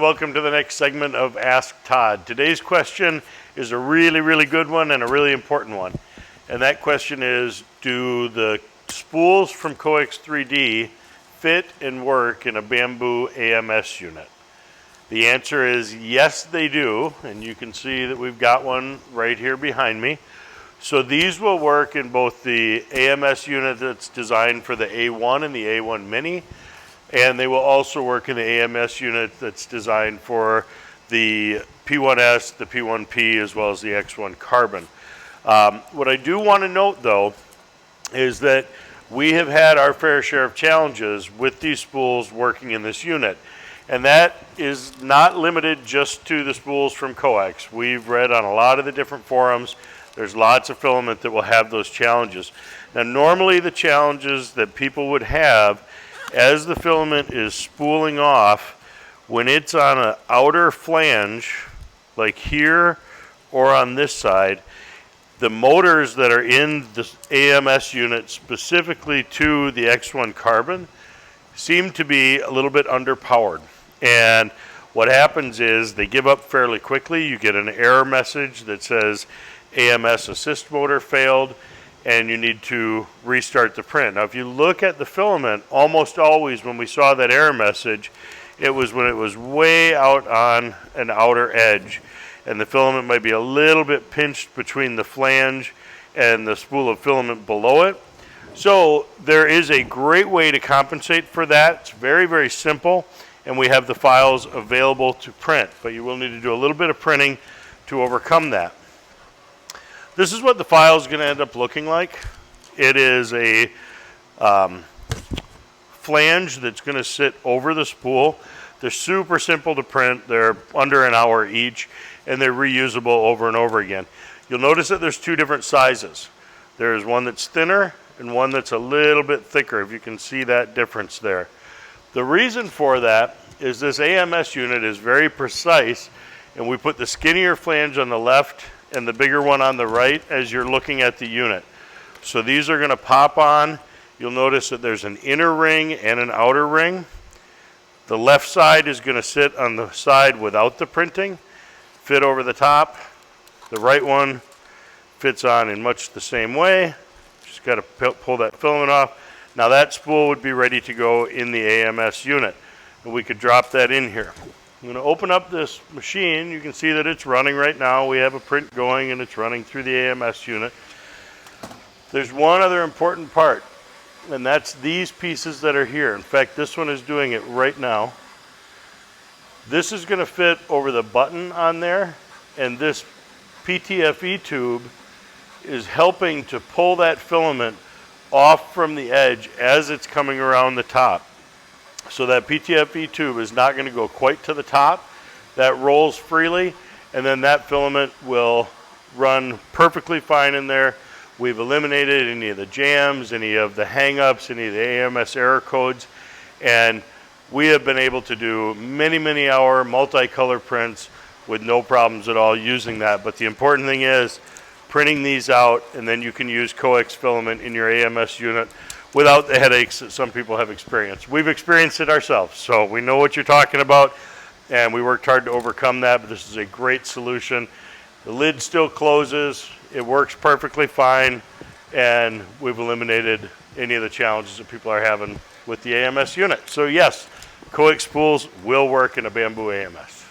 welcome to the next segment of Ask Todd. Today's question is a really good one and a really important one. And that question is, do the spools from Coex 3D fit and work in a Bambu AMS unit? The answer is yes, they do. And you can see that we've got one right here behind me. So these will work in both the AMS unit that's designed for the A1 and the A1 Mini, and they will also work in the AMS unit that's designed for the P1S, the P1P, as well as the X1 Carbon. What I do want to note, though, is that we have had our fair share of challenges with these spools working in this unit. And that is not limited just to the spools from Coex. We've read on a lot of the different forums. There's lots of filament that will have those challenges. Now, normally the challenges that people would have as the filament is spooling off, when it's on an outer flange, like here or on this side, the motors that are in the AMS unit specifically to the X1 Carbon seem to be a little bit underpowered. And what happens is they give up fairly quickly. You get an error message that says AMS assist motor failed, and you need to restart the print. Now, if you look at the filament, almost always when we saw that error message, it was when it was way out on an outer edge, and the filament might be a little bit pinched between the flange and the spool of filament below it. So there is a great way to compensate for that. It's very simple, and we have the files available to print, but you will need to do a little bit of printing to overcome that. This is what the file is going to end up looking like. It is a flange that's going to sit over the spool. They're super simple to print. They're under an hour each, and they're reusable over and over again. You'll notice that there's two different sizes. There's one that's thinner and one that's a little bit thicker, if you can see that difference there. The reason for that is this AMS unit is very precise, and we put the skinnier flange on the left and the bigger one on the right as you're looking at the unit. So these are going to pop on. You'll notice that there's an inner ring and an outer ring. The left side is going to sit on the side without the printing, fit over the top. The right one fits on in much the same way. Just got to pull that filament off. Now that spool would be ready to go in the AMS unit, and we could drop that in here. I'm going to open up this machine. You can see that it's running right now. We have a print going, and it's running through the AMS unit. There's one other important part, and that's these pieces that are here. In fact, this one is doing it right now. This is going to fit over the button on there, and this PTFE tube is helping to pull that filament off from the edge as it's coming around the top. So that PTFE tube is not going to go quite to the top. That rolls freely, and then that filament will run perfectly fine in there. We've eliminated any of the jams, any of the hang-ups, any of the AMS error codes, and we have been able to do many hour multicolor prints with no problems at all using that. But the important thing is printing these out, and then you can use Coex filament in your AMS unit without the headaches that some people have experienced. We've experienced it ourselves, so we know what you're talking about, and we worked hard to overcome that, but this is a great solution. The lid still closes, it works perfectly fine, and we've eliminated any of the challenges that people are having with the AMS unit. So yes, Coex spools will work in a Bambu AMS.